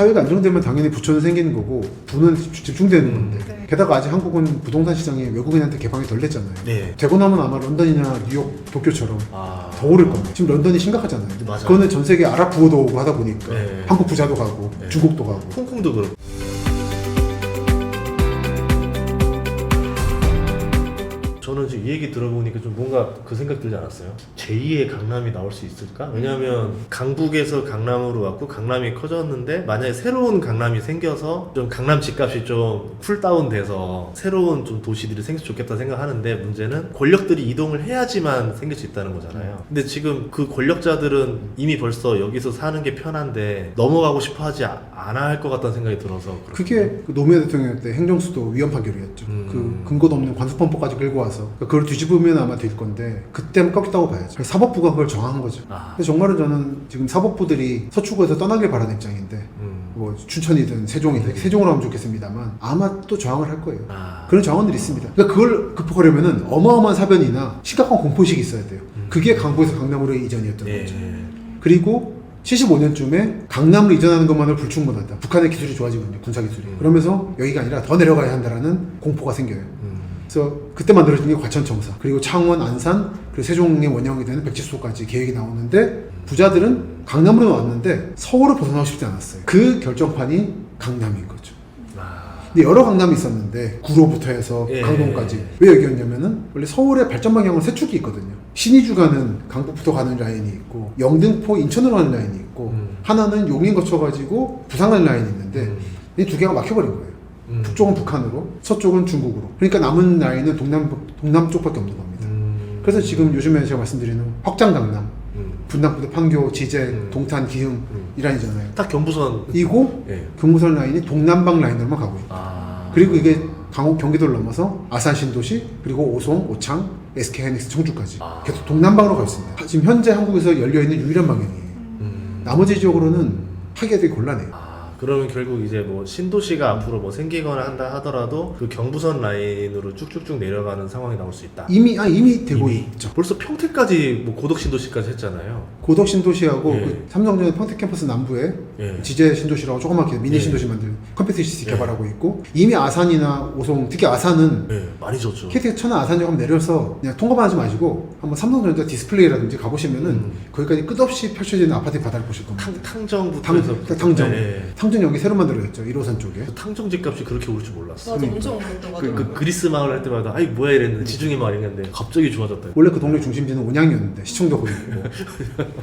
사회가 안정되면 당연히 부처는 생기는 거고 부는 집중되는 건데 네. 게다가 아직 한국은 부동산 시장이 외국인한테 개방이 덜 됐잖아요. 네. 되고 나면 아마 런던이나 뉴욕, 도쿄처럼 아. 더 오를 겁니다. 지금 런던이 심각하잖아요. 맞아요. 그거는 전 세계 아랍 부호도 오고 하다 보니까 네. 한국 부자도 가고 네. 중국도 가고 홍콩도 그렇고. 저는 지금 이 얘기 들어보니까 좀 뭔가 그 생각 들지 않았어요? 제2의 강남이 나올 수 있을까? 왜냐면 강북에서 강남으로 왔고 강남이 커졌는데 만약에 새로운 강남이 생겨서 좀 강남 집값이 좀 쿨다운 돼서 새로운 좀 도시들이 생겨서 좋겠다 생각하는데 문제는 권력들이 이동을 해야지만 생길 수 있다는 거잖아요. 근데 지금 그 권력자들은 이미 벌써 여기서 사는 게 편한데 넘어가고 싶어 하지 않아 할 것 같다는 생각이 들어서 그게 그 노무현 대통령 때 행정수도 위헌 판결이었죠. 그 근거도 없는 관수법까지 끌고 와서 그걸 뒤집으면 아마 될 건데 그때는 꺾였다고 봐야죠. 그래서 사법부가 그걸 정한 거죠. 그래서 정말로 저는 지금 사법부들이 서초구에서 떠나길 바라는 입장인데 뭐 춘천이든 세종이든 세종으로 하면 좋겠습니다만 아마 또 저항을 할 거예요. 그런 정원들이 있습니다. 그러니까 그걸 극복하려면은 어마어마한 사변이나 심각한 공포식이 있어야 돼요. 그게 강북에서 강남으로 이전이었던 거죠. 그리고 75년쯤에 강남으로 이전하는 것만으로 불충분하다. 북한의 기술이 좋아지거든요. 군사 기술이. 그러면서 여기가 아니라 더 내려가야 한다라는 공포가 생겨요. 그래서 그때 만들어진 게 과천청사, 그리고 창원, 안산, 그리고 세종의 원형이 되는 백지수소까지 계획이 나오는데 부자들은 강남으로 왔는데 서울을 벗어나고 싶지 않았어요. 그 결정판이 강남인 거죠. 근데 여러 강남이 있었는데 구로부터 해서 강동까지 왜 여기였냐면은 원래 서울의 발전 방향은 세 축이 있거든요. 신의주 가는 강북부터 가는 라인이 있고 영등포 인천으로 가는 라인이 있고 하나는 용인 거쳐가지고 부산 가는 라인이 있는데 이 두 개가 막혀버린 거예요. 북쪽은 북한으로 서쪽은 중국으로. 그러니까 남은 라인은 동남 쪽밖에 없는 겁니다. 그래서 지금 요즘에 제가 말씀드리는 확장 강남 분당부터 판교, 지제, 동탄, 기흥 이 라인이잖아요. 딱 경부선 이고 경부선 라인이 동남방 라인으로만 가고 있다. 그리고 이게 경기도를 넘어서 아산 신도시, 그리고 오송, 오창, SK 하이닉스, 청주까지 계속 동남방으로 가 있습니다. 지금 현재 한국에서 열려있는 유일한 방향이에요. 나머지 지역으로는 하기가 되게 곤란해요. 그러면 결국 이제 뭐 신도시가 앞으로 뭐 생기거나 한다 하더라도 그 경부선 라인으로 쭉쭉쭉 내려가는 상황이 나올 수 있다. 이미 되고 있죠. 벌써 평택까지 뭐 고덕 신도시까지 했잖아요. 고덕 신도시하고 그 삼성전자 평택 캠퍼스 남부에 지제 신도시라고 조그맣게 미니 신도시 만든 컴퓨터 시티 개발하고 있고 이미 아산이나 오송, 특히 아산은 많이 졌죠. KT 천안 아산역 한번 내려서 그냥 통과만 하지 마시고 한번 삼성전자 디스플레이라든지 가보시면은 거기까지 끝없이 펼쳐지는 아파트 바다를 보실 겁니다. 탕정부터 해서 탕정역이 새로 만들어졌죠. 1호선 쪽에. 탕정 집값이 그렇게 오를 줄 몰랐어. 맞아, 엄청 오르던 거 그 그리스 마을 할 때마다 아이 뭐야 이랬는데 지중해 마을 이랬는데 갑자기 좋아졌다. 원래 그 동네 중심지는 온양이었는데 시청도 거기 있고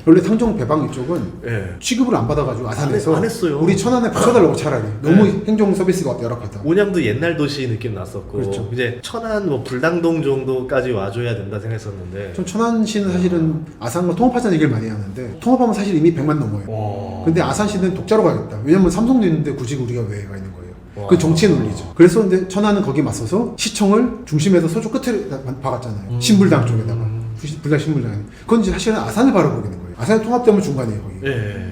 원래 탕정 배방 이쪽은 취급을 안 받아가지고 아산에서 안 했어요. 우리 천안에 붙여달라고 차라리 너무 행정 서비스가 열악하다. 온양도 옛날 도시 느낌 났었고 그렇죠. 이제 천안 뭐 불당동 정도까지 와줘야 된다 생각했었는데 전 천안시는 사실은 아산과 통합하자는 얘기를 많이 하는데 통합하면 사실 이미 100만 넘어요. 근데 아산시는 독자로 가겠다. 왜냐면 삼성도 있는데 굳이 우리가 왜 가 있는 거예요. 그 정치의 논리죠. 그래서 근데 천안은 거기 맞서서 시청을 중심에서 서쪽 끝에 박았잖아요. 신불당 쪽에다가. 불당 신불당에. 그건 이제 사실은 아산을 바라보기는 거예요. 아산이 통합되면 중간이에요, 거기.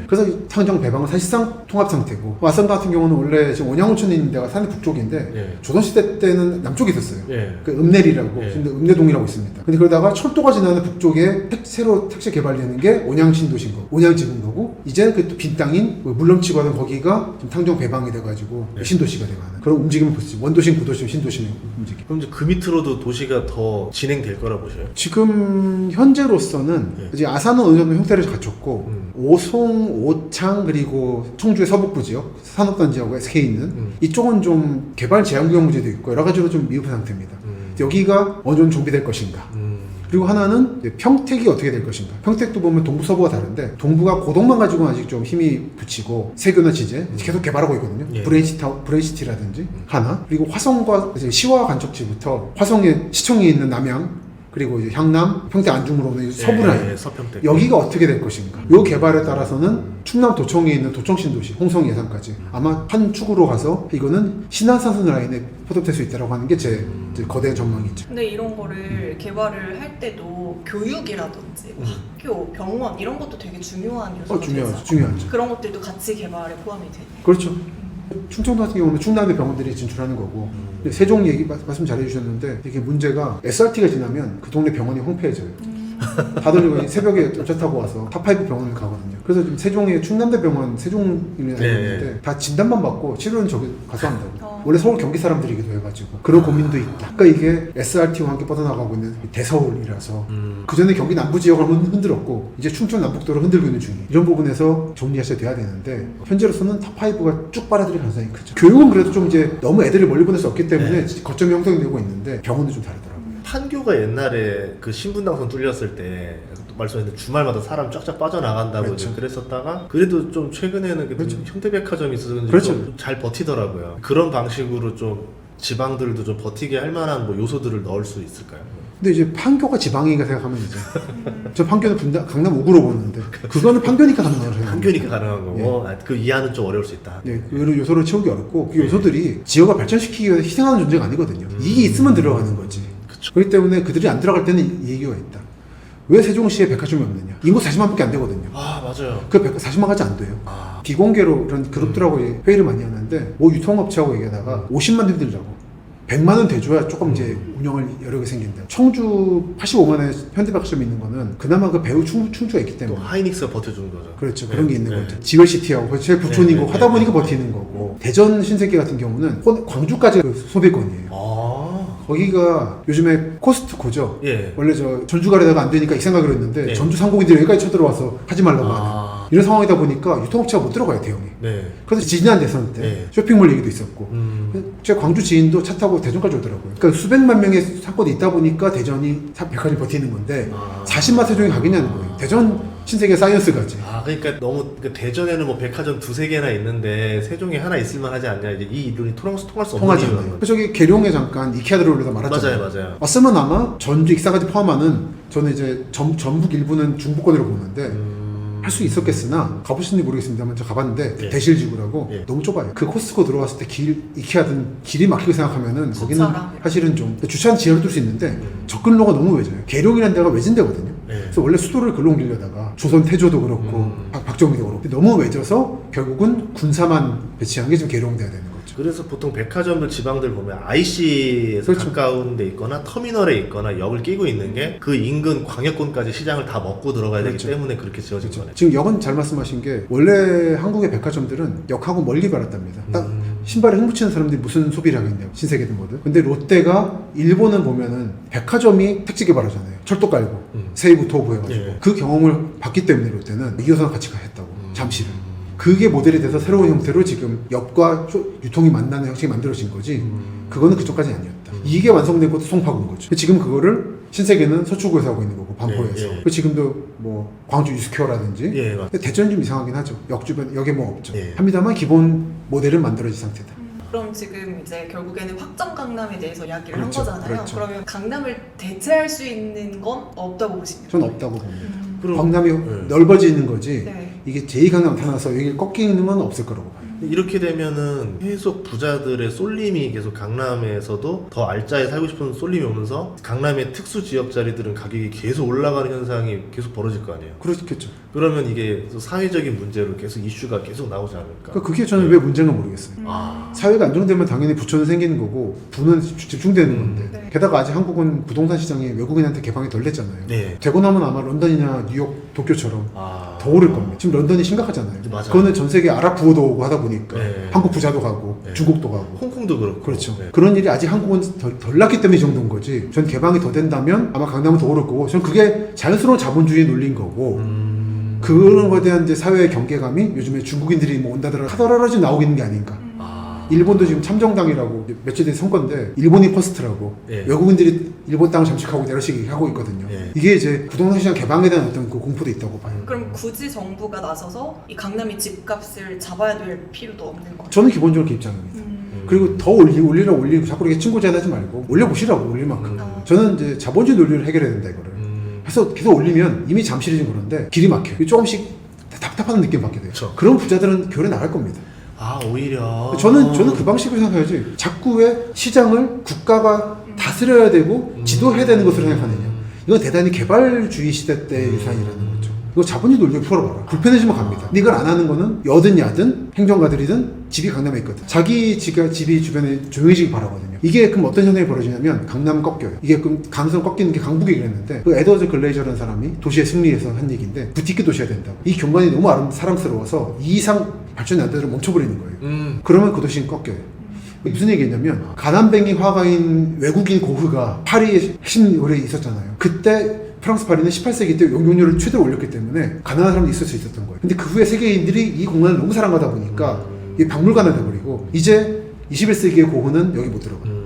그래서 탕정 배방은 사실상 통합 상태고 아산 같은 경우는 원래 지금 온양온천에 있는 데가 산의 북쪽인데 조선시대 때는 남쪽에 있었어요. 그 읍내리라고 근데 읍내동이라고 있습니다. 근데 그러다가 철도가 지나는 북쪽에 새로 택지 개발되는 게 온양신도시인 거고 온양지구인 거고 이제는 그 빈 땅인 물넘치고 하는 거기가 지금 탕정 배방이 돼가지고 신도시가 돼가는 그런 움직임을 보시죠. 원도심, 구도심, 신도심의 움직임. 그럼 이제 그 밑으로도 도시가 더 진행될 거라 보셔요? 지금 현재로서는 이제 아산은 어느 정도 형태를 갖췄고 오송, 오창 그리고 청주의 서북부 지역 산업단지하고 SK 있는 이쪽은 좀 개발 제한구역 문제도 있고 여러 가지로 좀 미흡한 상태입니다. 여기가 어느 정도 정비될 것인가. 그리고 하나는 평택이 어떻게 될 것인가. 평택도 보면 동부 서부가 다른데 동부가 고덕만 가지고는 아직 좀 힘이 붙이고 세교나 지제 계속 개발하고 있거든요. 브레이시티라든지 하나. 그리고 화성과 이제 시와 간척지부터 화성에 시청이 있는 남양 그리고 이제 향남, 평택 안중으로 오는 서부 라인 서평택. 여기가 어떻게 될 것인가. 요 개발에 따라서는 충남 도청에 있는 도청신도시, 홍성 예산까지 아마 한 축으로 가서 이거는 신안산선 라인에 포섭될 수 있다고 하는 게 제 거대 전망이죠. 근데 이런 거를 개발을 할 때도 교육이라든지 학교, 병원 이런 것도 되게 중요한 요소가 되죠. 중요하죠. 그런 것들도 같이 개발에 포함이 되네요. 그렇죠. 충청도 같은 경우는 충남의 병원들이 진출하는 거고 세종 얘기 말씀 잘해주셨는데 이게 문제가 SRT가 지나면 그 동네 병원이 황폐해져요. 다들 새벽에 열차 타고 와서 탑5 병원을 가거든요. 그래서 지금 세종의 충남대병원 세종인에 있는데 네. 다 진단만 받고 치료는 저기 가서 한다고. 어. 원래 서울 경기 사람들이기도 해가지고 그런 고민도 있다. 그러니까 이게 SRT와 함께 뻗어나가고 있는 대서울이라서 그 전에 경기 남부 지역을 흔들었고 이제 충청 남북도를 흔들고 있는 중이 이런 부분에서 정리하셔야 돼야 되는데 현재로서는 탑5가 쭉 빨아들일 가능성이 크죠. 교육은 그래도 좀 이제 너무 애들을 멀리 보낼 수 없기 때문에 거점이 형성되고 있는데 병원은 좀 다르더라고요. 판교가 옛날에 그 신분당선 뚫렸을 때 말씀하셨는데 주말마다 사람 쫙쫙 빠져나간다고 그렇죠. 그랬었다가 그래도 좀 최근에는 그렇죠. 현대백화점이 있어서 그런지 그렇죠. 좀 잘 버티더라고요. 그런 방식으로 좀 지방들도 좀 버티게 할 만한 뭐 요소들을 넣을 수 있을까요? 근데 이제 판교가 지방이니까 생각하면 이제 저 판교는 강남 5구로 보는데 그거는 판교니까 가능한 거예요. 판교니까 가능한 거고 그 이하는 좀 어려울 수 있다. 네, 그 요소를 채우기 어렵고 그 요소들이 지역을 발전시키기 위해서 희생하는 존재가 아니거든요. 이익이 있으면 들어가는 거지. 그쵸. 그렇기 때문에 그들이 안 들어갈 때는 이 얘기가 있다. 왜 세종시에 백화점이 없느냐? 인구 40만밖에 안 되거든요. 아 맞아요. 그 40만까지 안 돼요. 아. 비공개로 이런 그룹들하고 회의를 많이 하는데 뭐 유통업체하고 얘기하다가 50만 힘들다고 100만 원 대줘야 조금 이제 운영을 여러 개 생긴다. 청주 85만에 현대백화점이 있는 거는 그나마 그 배우 충주가 있기 또 때문에 하이닉스가 버텨준 거죠. 그렇죠. 네, 그런 게 있는 네. 거죠. 지월시티하고 제일 부촌이고 네, 하다 보니까 네. 버티는 거고 대전 신세계 같은 경우는 광주까지 그 소비권이에요. 아. 거기가 요즘에 코스트코죠. 예. 원래 저 전주 가려다가 안 되니까 이 생각을 했는데 네. 전주 상공인들이 여기까지 쳐들어와서 하지 말라고 하는 아. 이런 상황이다 보니까 유통업체가 못 들어가요 대형이. 네. 그래서 지지난 대선 때 네. 쇼핑몰 얘기도 있었고 제 광주 지인도 차 타고 대전까지 오더라고요. 그러니까 수백만 명의 상권이 있다 보니까 대전이 백화점이 버티는 건데 아. 40만 세종이 가겠냐는 거예요. 대전 신세계 사이언스까지. 아 그러니까 너무 대전에는 뭐 백화점 두세 개나 있는데 세종에 하나 있을만 하지 않냐 이제 이 이론이 통할 수 없는 통하잖아요. 이유는 그래서 저기 계룡에 잠깐 이케아 들어오려다 말았잖아요. 맞아요. 왔으면 아마 전주 익사까지 포함하는 저는 이제 전북 일부는 중부권으로 보는데 할 수 있었겠으나 가보셨는지 모르겠습니다만 저 가봤는데 예. 대실지구라고 예. 너무 좁아요. 그 코스트코 들어갔을 때 이케아든 길이 막히고 생각하면은 거기는 주차랑. 사실은 좀 주차는 지하로 뚫을 수 있는데 접근로가 너무 외져요. 계룡이라는 데가 외진 데거든요. 예. 그래서 원래 수도를 글로 옮기려다가 조선 태조도 그렇고 박정희도 그렇고 너무 외져서 결국은 군사만 배치한 게 지금 계룡대가 되는 거죠. 그래서 보통 백화점들 지방들 보면 IC에서 그렇죠. 가까운 데 있거나 터미널에 있거나 역을 끼고 있는 게 그 인근 광역권까지 시장을 다 먹고 들어가야 그렇죠. 되기 때문에 그렇게 지어진 거네. 지금 역은 잘 말씀하신 게 원래 한국의 백화점들은 역하고 멀리 발았답니다. 딱 신발에 흙 묻히는 사람들이 무슨 소비를 하겠냐고 신세계든 뭐든. 근데 롯데가 일본은 보면은 백화점이 택지 개발하잖아요. 철도 깔고 세이브 토브 해가지고 예. 그 경험을 봤기 때문에 롯데는 이어서 같이 했다고 잠시를. 그게 모델이 돼서 새로운 형태로 지금 역과 유통이 만나는 형식이 만들어진 거지. 그거는 그쪽까지 아니었다. 이게 완성된 것도 송파구인 거죠. 지금 그거를 신세계는 서초구에서 하고 있는 거고 반포에서. 예, 예. 그리고 지금도 뭐 광주 유스케어라든지. 예, 맞습니다. 근데 대전은 좀 이상하긴 하죠. 역 주변 역에 뭐 없죠. 예. 합니다만 기본 모델은 만들어진 상태다. 그럼 지금 이제 결국에는 확정 강남에 대해서 이야기를 그렇죠, 한 거잖아요. 그렇죠. 그러면 강남을 대체할 수 있는 건 없다고 보십니까? 전 없다고 봅니다. 그럼 강남이 네. 넓어지는 거지. 네. 이게 제2강남 나타나서 여기 꺾이는 건 없을 거라고 봐요. 이렇게 되면은 계속 부자들의 쏠림이 계속 강남에서도 더 알짜에 살고 싶은 쏠림이 오면서 강남의 특수 지역 자리들은 가격이 계속 올라가는 현상이 계속 벌어질 거 아니에요. 그렇겠죠. 그러면 이게 사회적인 문제로 계속 이슈가 계속 나오지 않을까. 그러니까 그게 저는 왜 문제인가 모르겠어요. 아. 사회가 안정되면 당연히 부처는 생기는 거고 부는 집중되는 건데 네. 게다가 아직 한국은 부동산 시장이 외국인한테 개방이 덜 됐잖아요. 네. 되고 나면 아마 런던이나 뉴욕, 도쿄처럼 아. 더 오를 겁니다. 지금 런던이 심각하잖아요. 맞아요. 그거는 전 세계 아랍 부호도 오고 하다 보니까 네. 한국 부자도 가고 네. 중국도 가고 홍콩도 그렇고. 그렇죠. 네. 그런 일이 아직 한국은 덜 났기 때문에 이 정도인 거지. 전 개방이 더 된다면 아마 강남은 더 오를 거고 전 그게 자연스러운 자본주의 논리인 거고 그런 거에 대한 이제 사회의 경계감이 요즘에 중국인들이 뭐 온다더라 하더라도 나오고 있는 게 아닌가. 아. 일본도 지금 참정당이라고 며칠 전에 선거인데 일본이 퍼스트라고 예. 외국인들이 일본 땅을 잠식하고 내려시기 하고 있거든요. 예. 이게 이제 부동산 시장 개방에 대한 어떤 그 공포도 있다고 봐요. 그럼 굳이 정부가 나서서 이 강남의 집값을 잡아야 될 필요도 없는 거죠. 저는 기본적으로 그 입장입니다. 그리고 더 올리고 자꾸 이렇게 친구제하지 말고 올려보시라고 올릴 만큼. 저는 이제 자본주의 논리를 해결해야 된다 이거를. 그래서 계속 올리면 이미 잠실이 좀 그런데 길이 막혀요. 조금씩 답답한 느낌 받게 돼요. 그쵸. 그런 부자들은 교회 나갈 겁니다. 아 오히려. 저는 그 방식으로 생각해야지. 자꾸 왜 시장을 국가가 다스려야 되고 지도해야 되는 것으로 생각하느냐. 이건 대단히 개발주의 시대 때 유산이라는 거죠. 이거 자본주의 논리를 풀어봐라. 불편해지면 갑니다. 근데 이걸 안 하는 거는 여든 야든 행정가들이든 집이 강남에 있거든. 자기 집이 주변에 조용해지기 바라거든요. 이게 그럼 어떤 현상이 벌어지냐면 강남은 꺾여요. 이게 그럼 가능성 꺾이는 게 강북이 그랬는데 그 에드워드 글레이저라는 사람이 도시의 승리에서 한 얘기인데 부티크 도시가 된다. 이 경관이 너무 사랑스러워서 이 이상 발전이 안 되도록 멈춰버리는 거예요. 그러면 그 도시는 꺾여요. 무슨 얘기냐면 가난뱅이 화가인 외국인 고흐가 파리에 핵심 오래 있었잖아요. 그때 프랑스 파리는 18세기 때 용적률을 최대로 올렸기 때문에 가난한 사람도 있을 수 있었던 거예요. 근데 그 후에 세계인들이 이 공간을 너무 사랑하다 보니까 이게 박물관이 돼버리고 이제 21세기의 고흐는 여기 못 들어가요.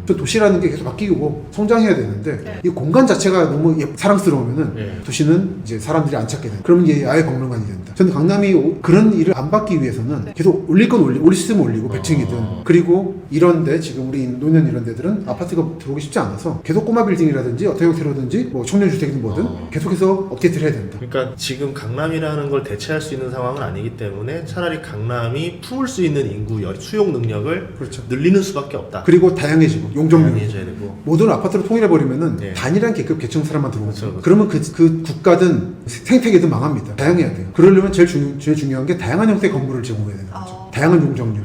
또 도시라는 게 계속 바뀌고 성장해야 되는데 이 공간 자체가 너무 사랑스러우면은 도시는 이제 사람들이 안 찾게 돼. 그러면 이게 아예 박물관이 된다. 저는 강남이 그런 일을 안 받기 위해서는 계속 올릴 건 올릴 수 있으면 올리고 100층이든 그리고 이런데 지금 우리 노년 이런 데들은 아파트가 들어오기 쉽지 않아서 계속 꼬마 빌딩이라든지 어떤 형태로든지 뭐 청년주택이든 뭐든 계속해서 업데이트를 해야 된다. 그러니까 지금 강남이라는 걸 대체할 수 있는 상황은 아니기 때문에 차라리 강남이 품을 수 있는 인구 수용 능력을 그렇죠. 늘리는 수밖에 없다. 그리고 다양해지고 용적률 해줘야 되고 모든 아파트로 통일해버리면은 단일한 계층 사람만 들어오는 거예요. 그러면 그 국가든 생태계든 망합니다. 다양해야 돼요. 그러려면 제일 중요한 게 다양한 형태의 건물을 제공해야 되는 거죠. 다양한 용적률.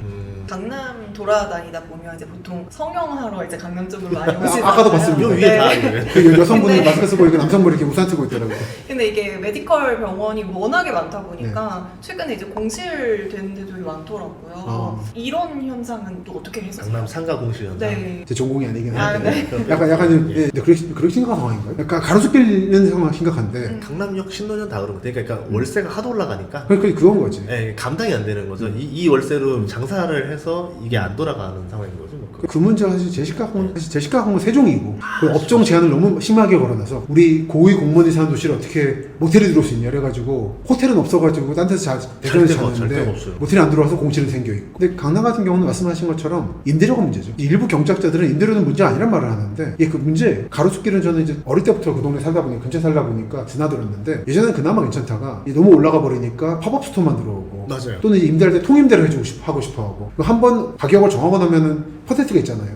강남 돌아다니다 보면 이제 보통 성형하러 이제 강남 쪽으로 많이 오시잖아요. 아까도 봤습니다. 요 위에 다 있네. 그 여성분이 마스크 쓰고 있고 남성분이 이렇게 우산 쓰고 있더라고요. 근데 이게 메디컬 병원이 워낙에 많다 보니까 최근에 이제 공실되는 데도 많더라고요. 이런 현상은 또 어떻게 해석해요? 강남 상가 공실 현상. 네. 제 전공이 아니긴 아, 한데 네. 약간 그렇게 심각한 상황인가요? 약간 가로수길는 상황 심각한데 강남역 신도년 다 그런 거. 그러니까 월세가 하도 올라가니까 그건 거지. 네, 감당이 안 되는 거죠. 이 월세로 장사를 해서 이게 안 돌아가는 상황인 거죠. 뭐. 그 문제가 사실 제시카항은 세종이고 그 업종 제한을 너무 심하게 걸어놔서 우리 고위 공무원이 사는 도시를 어떻게 모텔이 들어올 수 있냐 그래가지고 호텔은 없어가지고 딴 데서 대전에서 절대가 자는데 없어요. 모텔이 안 들어와서 공실은 생겨있고 근데 강남 같은 경우는 말씀하신 것처럼 임대료가 문제죠. 일부 경작자들은 임대료는 문제가 아니란 말을 하는데 그 문제 가로수길은 저는 이제 어릴 때부터 그 동네 살다 보니까 근처에 살다 보니까 드나들었는데 예전에는 그나마 괜찮다가 너무 올라가 버리니까 팝업 스토어만 들어오고 맞아요. 또는 이제 임대할 때 통임대로 하고 싶어 하고 한번 가격을 정하고 나면은 퍼센트가 있잖아요.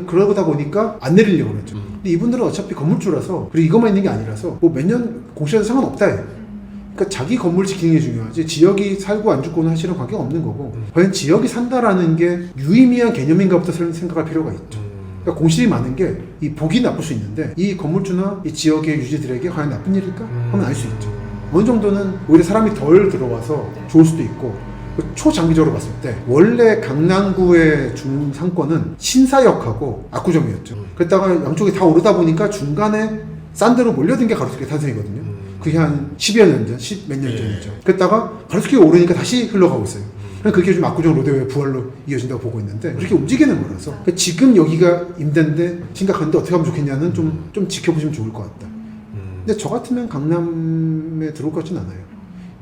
그러다 보니까 안 내리려고 그랬죠. 근데 이분들은 어차피 건물주라서 그리고 이것만 있는 게 아니라서 뭐 몇 년 공실해도 상관없다 해요. 그러니까 자기 건물 지키는 게 중요하지 지역이 살고 안 죽고는 사실은 관계가 없는 거고 과연 지역이 산다라는 게 유의미한 개념인가부터 생각할 필요가 있죠. 그러니까 공실이 많은 게 이 보기 나쁠 수 있는데 이 건물주나 이 지역의 유지들에게 과연 나쁜 일일까 하면 알 수 있죠. 어느 정도는 오히려 사람이 덜 들어와서 좋을 수도 있고 초장기적으로 봤을 때 원래 강남구의 중상권은 신사역하고 압구정이었죠. 그랬다가 양쪽이 다 오르다 보니까 중간에 싼 데로 몰려든 게 가로수길 탄생이거든요. 그게 한 10여 년 전, 10몇 년 전이죠. 그랬다가 가로수길이 오르니까 다시 흘러가고 있어요. 그게 좀 압구정 로데오의 부활로 이어진다고 보고 있는데 그렇게 움직이는 거라서 그러니까 지금 여기가 임대인데 심각한데 어떻게 하면 좋겠냐는 좀 지켜보시면 좋을 것 같다. 근데 저 같으면 강남에 들어올 것 같진 않아요.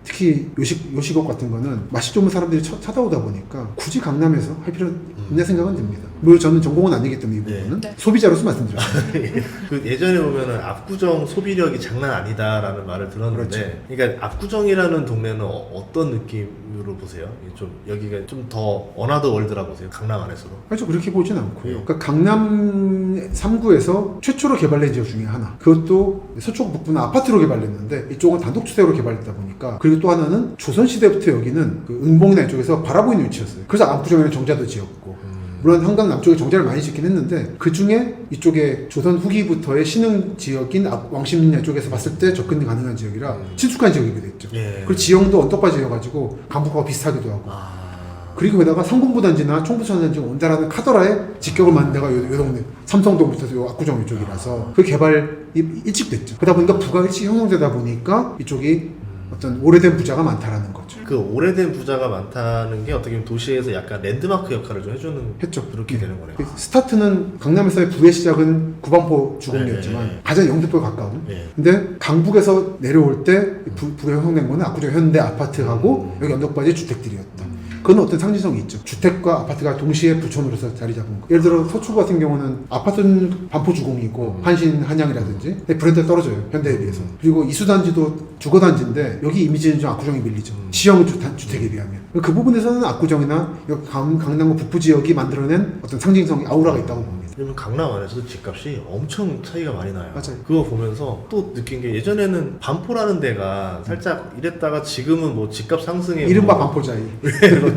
특히 요식업 같은 거는 맛이 좋은 사람들이 찾아오다 보니까 굳이 강남에서 할 필요 있냐 생각은 듭니다. 물론 저는 전공은 아니기 때문에 이 부분은 소비자로서 말씀드렸습니다. 그 예전에 보면은 압구정 소비력이 장난 아니다라는 말을 들었는데, 그러니까 압구정이라는 동네는 어떤 느낌으로 보세요? 좀 여기가 좀 더 어나더 월드라 보세요? 강남 안에서도? 아주 그렇게 보진 않고요. 그러니까 강남 3구에서 최초로 개발된 지역 중에 하나. 그것도 서쪽 북부는 아파트로 개발됐는데 이쪽은 단독주택으로 개발됐다 보니까 그리고 또 하나는 조선시대부터 여기는 그 응봉이나 이쪽에서 바라보이는 위치였어요. 그래서 압구정에는 정자도 지었고 물론 한강 남쪽에 정자를 많이 짓긴 했는데 그 중에 이쪽에 조선 후기부터의 신흥 지역인 왕십리냐 쪽에서 봤을 때 접근이 가능한 지역이라 친숙한 지역이게 됐죠. 그리고 지형도 언덕바지여가지고 강북하고 비슷하기도 하고 그리고 게다가 상공부단지나 총부천단지 온다라는 카더라에 직격을 맞는 데가 요 동네 삼성동부터 요 압구정 이쪽이라서 그 개발이 일찍 됐죠. 그러다 보니까 부가 일찍 형성되다 보니까 이쪽이 어떤 오래된 부자가 많다라는 거죠. 그 오래된 부자가 많다는 게 어떻게 보면 도시에서 약간 랜드마크 역할을 좀 해주는 했죠. 그렇게 되는 거네요. 스타트는 강남에서의 부의 시작은 구반포 주공리였지만 가장 영등포에 가까운. 근데 강북에서 내려올 때 부가 형성된 거는 압구정 현대 아파트하고 여기 언덕바지 주택들이었다. 그건 어떤 상징성이 있죠. 주택과 아파트가 동시에 부촌으로서 자리 잡은 거. 예를 들어 서초 같은 경우는 아파트는 반포 주공이고 한신 한양이라든지 근데 브랜드가 떨어져요. 현대에 비해서. 그리고 이수단지도 주거단지인데 여기 이미지는 좀 압구정이 밀리죠. 시형 주택에 비하면. 그 부분에서는 압구정이나 강남구 북부 지역이 만들어낸 어떤 상징성이 아우라가 있다고 봅니다. 왜냐면 강남 안에서도 집값이 엄청 차이가 많이 나요. 맞아요. 그거 보면서 또 느낀 게 예전에는 반포라는 데가 살짝 이랬다가 지금은 뭐 집값 상승에 이른바 뭐 반포자이.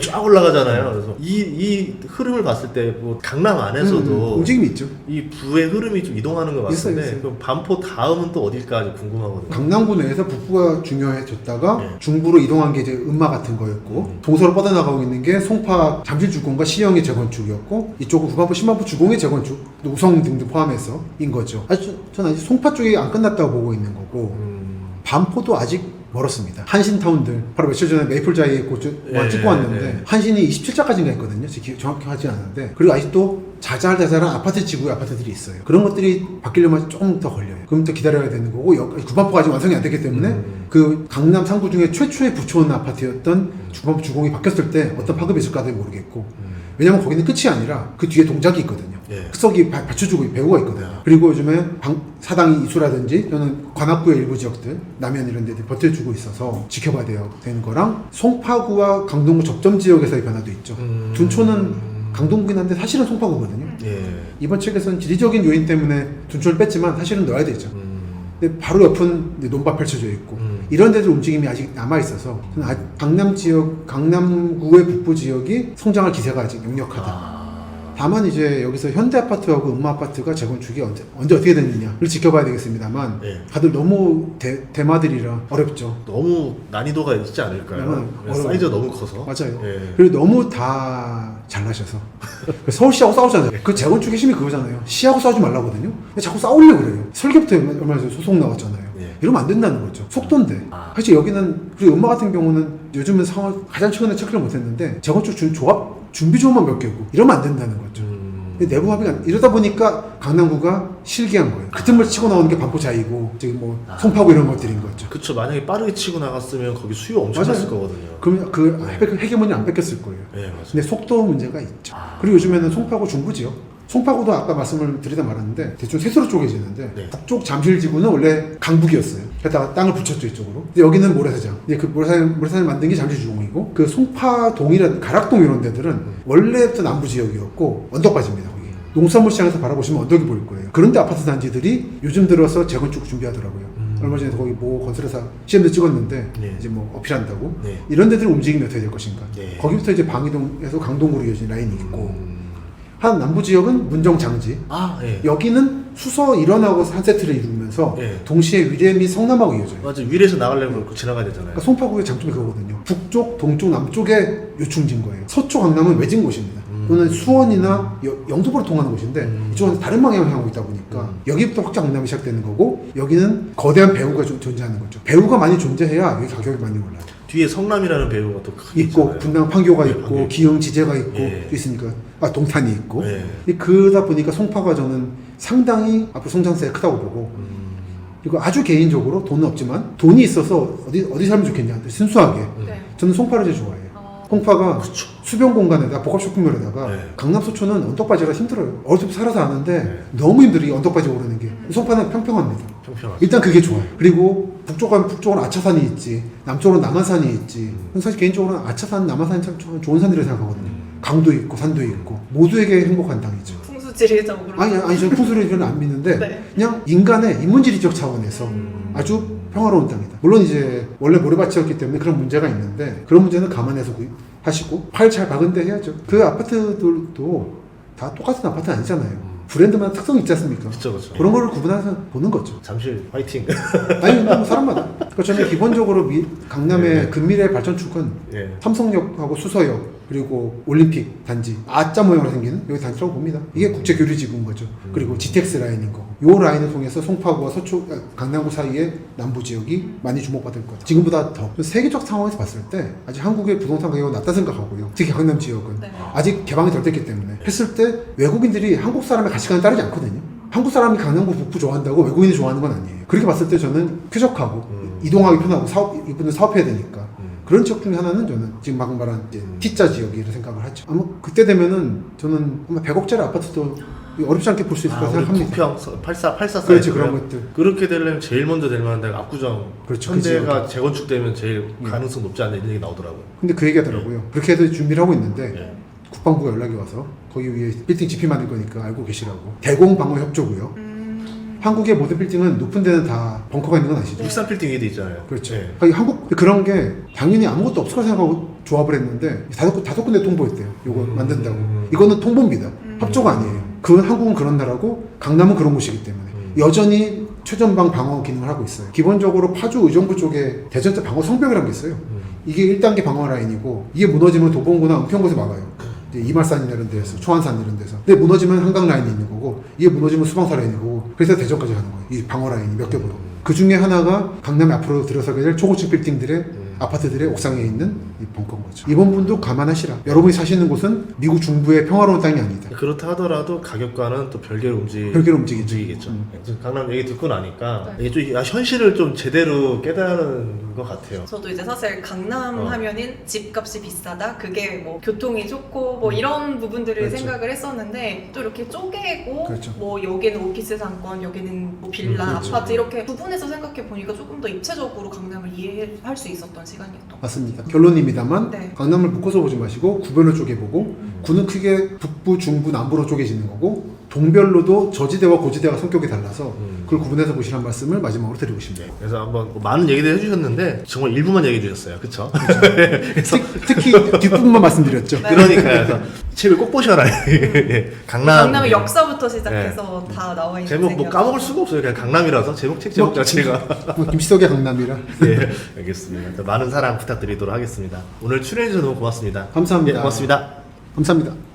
쫙 올라가잖아요. 그래서 이 흐름을 봤을 때 뭐 강남 안에서도 움직임이 있죠. 이 부의 흐름이 좀 이동하는 것 같은데 있어요. 그럼 반포 다음은 또 어딜까 아주 궁금하거든요. 강남구 내에서 북부가 중요해졌다가 네. 중부로 이동한 게 이제 음마 같은 거였고 동서로 뻗어나가고 있는 게 송파 잠실주공과 시형의 재건축이었고 이쪽은 구반포 신반포 주공의 재건축 우성 등등 포함해서인 거죠. 저는 아직 송파 쪽이 안 끝났다고 보고 있는 거고 반포도 아직 멀었습니다. 한신타운들 바로 며칠 전에 메이플자이 예, 찍고 왔는데 예. 한신이 27자까지인가 했거든요. 정확히 하지 않았는데 그리고 아직도 자잘자잘한 아파트 지구의 아파트들이 있어요. 그런 것들이 바뀌려면 조금 더 걸려요. 그럼 또 기다려야 되는 거고 구반포가 아직 완성이 안 됐기 때문에 그 강남 상구 중에 최초의 부촌 아파트였던 구반포 주공이 바뀌었을 때 어떤 파급이 있을까도 모르겠고 왜냐면 거기는 끝이 아니라 그 뒤에 동작이 있거든요. 예. 흑석이 받쳐주고 배우가 있거든요. 그리고 요즘에 사당이 이수라든지 또는 관악구의 일부 지역들 남현 이런 데들 버텨주고 있어서 지켜봐야 되는 거랑 송파구와 강동구 접점 지역에서의 변화도 있죠. 둔촌은 강동구긴 한데 사실은 송파구거든요. 예. 이번 책에서는 지리적인 요인 때문에 둔촌을 뺐지만 사실은 넣어야 되죠. 근데 바로 옆은 이제 논밭 펼쳐져 있고 이런 데들 움직임이 아직 남아 있어서 저는 강남 지역, 강남구의 북부 지역이 성장할 기세가 아직 역력하다. 다만 이제 여기서 현대아파트하고 음마아파트가 재건축이 언제 어떻게 됐느냐를 지켜봐야 되겠습니다만 예. 다들 너무 대마들이라 어렵죠. 너무 난이도가 있지 않을까요? 사이즈가 너무 커서. 맞아요. 예. 그리고 너무 다 잘나셔서 서울시하고 싸우잖아요. 그 재건축 핵심이 그거잖아요. 시하고 싸우지 말라거든요. 근데 자꾸 싸우려고 그래요. 설계부터 얼마 전에 소송 나왔잖아요. 예. 이러면 안 된다는 거죠. 속도인데. 사실 여기는 그리고 음마 같은 경우는 요즘은 가장 최근에 체크를 못했는데 재건축 조합 준비 조합만 몇 개고 이러면 안 된다는 거죠. 근데 내부 합의가 이러다 보니까 강남구가 실기한 거예요. 그 틈을 치고 나오는 게 반포자이고 지금 뭐 송파구 이런 것들인 거죠. 그쵸. 만약에 빠르게 치고 나갔으면 거기 수요 엄청 맞아요. 났을 거거든요. 그러면 그 헤게모니 안 뺏겼을 거예요. 예, 맞아요. 근데 속도 문제가 있죠. 그리고 요즘에는 송파구 중부 지역 송파구도 아까 말씀을 드리다 말았는데 대충 셋으로 쪼개지는데 네. 북쪽 잠실지구는 원래 강북이었어요. 게다가 땅을 붙였죠 이쪽으로. 근데 여기는 모래사장. 근데 그 모래사장 만든 게 잠실주공이고 그 송파동이란 가락동 이런 데들은 원래부터 남부 지역이었고 언덕바지입니다. 거기. 농산물 시장에서 바라보시면 언덕이 보일 거예요. 그런데 아파트 단지들이 요즘 들어서 재건축 준비하더라고요. 얼마 전에 거기 모 건설회사 시험도 찍었는데 네. 이제 뭐 어필한다고 네. 이런 데들 움직임이 어떻게 될 것인가. 네. 거기부터 이제 방이동에서 강동구로 이어진 라인이 있고 한 남부 지역은 문정 장지. 예. 여기는 수서 일원하고 한 세트를 이루면서 예. 동시에 위례 및 성남하고 이어져요. 맞아. 위례에서 나가려면 그렇고 지나가야 되잖아요. 그러니까 송파구의 장점이 그거거든요. 북쪽, 동쪽, 남쪽에 요충진 거예요. 서쪽 강남은 외진 곳입니다. 또는 수원이나 영도보로 통하는 곳인데 이쪽은 다른 방향을 향하고 있다 보니까 여기부터 확장 강남이 시작되는 거고 여기는 거대한 배후가 존재하는 거죠. 배후가 많이 존재해야 여기 가격이 많이 올라요. 뒤에 성남이라는 배우가 또 크게 있고 있잖아요. 분당 판교가 네, 있고 판교. 기흥 지제가 있고 예. 있으니까 동탄이 있고 예. 그러다 보니까 송파가 저는 상당히 앞으로 성장세가 크다고 보고 그리고 아주 개인적으로 돈은 없지만 돈이 있어서 어디 살면 좋겠냐 순수하게 네. 저는 송파를 제일 좋아해요. 송파가 그쵸. 수변 공간에다 복합 쇼핑몰에다가 네. 강남 소초는 언덕바지가 힘들어요. 어릴 때 살아서 아는데 네. 너무 힘들어요. 이 언덕바지 오르는 게. 송파는 평평합니다. 평평하죠. 일단 그게 좋아요. 그리고 북쪽은 아차산이 있지, 남쪽으로는 남한산이 있지. 사실 개인적으로는 아차산, 남한산이 참 좋은 산이라고 생각하거든요. 강도 있고 산도 있고 모두에게 행복한 땅이죠. 풍수지리적으로. 아니 저는 풍수를 안 믿는데 네. 그냥 인간의 인문지리적 차원에서 아주 평화로운 땅이다. 물론 이제 원래 모래밭이었기 때문에 그런 문제가 있는데 그런 문제는 감안해서 하시고 팔 잘 박은 데 해야죠. 그 아파트들도 다 똑같은 아파트는 아니잖아요. 브랜드마다 특성이 있지 않습니까? 그쵸. 그런 거를 구분해서 보는 거죠. 잠실 화이팅. 아니 뭐 사람마다. 그러니까 저는 기본적으로 강남의 네. 근미래 발전축은 예. 삼성역하고 수서역 그리고 올림픽 단지 A자 모양으로 생기는 여기 단지라고 봅니다. 이게 국제교류지구인 거죠. 그리고 GTX 라인인 거. 요 라인을 통해서 송파구와 강남구 사이의 남부 지역이 많이 주목받을 거다. 지금보다 더 세계적 상황에서 봤을 때 아직 한국의 부동산 가격은 낮다 생각하고요. 특히 강남 지역은 네. 아직 개방이 덜 됐기 때문에 했을 때 외국인들이 한국 사람의 가치관에 따르지 않거든요. 한국 사람이 강남구 북부 좋아한다고 외국인이 좋아하는 건 아니에요. 그렇게 봤을 때 저는 쾌적하고 이동하기 편하고 이분들 사업해야 되니까 그런 지역 중에 하나는 저는 지금 방금 말한 이제 T자 지역이라고 생각을 하죠. 아마 그때 되면은 저는 아마 100억짜리 아파트도 어렵지 않게 볼 수 있을 거라 생각합니다. 부평 84 사이즈. 그렇지 그런 것들. 그렇게 되려면 제일 먼저 될 만한 데가 압구정. 그렇죠, 그 현대가 재건축되면 제일 가능성 높지 않나 이런 얘기 나오더라고요. 근데 그 얘기 하더라고요. 그렇게 해서 준비를 하고 있는데 예. 국방부가 연락이 와서 거기 위에 빌딩 GP 만들 거니까 알고 계시라고. 대공방어협조고요. 한국의 모든 빌딩은 높은 데는 다 벙커가 있는 건 아시죠? 울산 빌딩 위에도 있잖아요. 그렇죠. 네. 아니, 한국 그런 게 당연히 아무것도 없을 거라 생각하고 조합을 했는데 다섯 군데 통보했대요. 요거 만든다고. 이거는 통보입니다. 협조가 아니에요. 한국은 그런 나라고 강남은 그런 곳이기 때문에 여전히 최전방 방어 기능을 하고 있어요. 기본적으로 파주 의정부 쪽에 대전자 방어 성벽이라는 게 있어요. 이게 1단계 방어 라인이고 이게 무너지면 도봉구나 은평구에서 막아요. 이제 이말산 이런 데서 초안산 이런 데서. 근데 무너지면 한강 라인이 있는 거고 이게 무너지면 수방사 라인이 거고 그래서 대전까지 가는 거예요. 이 방어 라인이 몇 겹으로. 그 중에 하나가 강남에 앞으로 들어서게 될 초고층 빌딩들의 아파트들의 옥상에 있는 이 벙커인 거죠. 이번 분도 감안하시라. 여러분이 사시는 곳은 미국 중부의 평화로운 땅이 아니다. 그렇다 하더라도 가격과는 또 별개로 움직이겠죠. 지금 강남 얘기 듣고 나니까 이게 좀 현실을 좀 제대로 깨달은 것 같아요. 저도 이제 사실 강남 하면은 집값이 비싸다, 그게 뭐 교통이 좋고 뭐 이런 부분들을 그렇죠. 생각을 했었는데 또 이렇게 쪼개고 그렇죠. 뭐 여기는 오피스 상권, 여기는 뭐 빌라, 그렇죠. 아파트 이렇게 구분해서 생각해 보니까 조금 더 입체적으로 강남을 이해할 수 있었던 시간이었던 것 같아요. 맞습니다. 결론입니다만 네. 강남을 묶어서 보지 마시고 구별로 쪼개보고 구는 크게 북부, 중부, 남부로 쪼개지는 거고 동별로도 저지대와 고지대가 성격이 달라서 그걸 구분해서 보시라는 말씀을 마지막으로 드리고 싶네요. 그래서 한번 뭐 많은 얘기들 해주셨는데 정말 일부만 얘기해 주셨어요. 그쵸? 그래서 특히 뒷부분만 말씀드렸죠. 네. 그러니까요. 그래서 책을 꼭 보셔라. 예. 강남의 역사부터 시작해서 다 나와 있는 제목 뭐 책이어서. 까먹을 수가 없어요. 그냥 강남이라서 책 제목 자체가. 뭐 김시덕의 강남이라. 네, 알겠습니다. 많은 사랑 부탁드리도록 하겠습니다. 오늘 출연해주셔서 너무 고맙습니다. 감사합니다. 예, 고맙습니다. 감사합니다.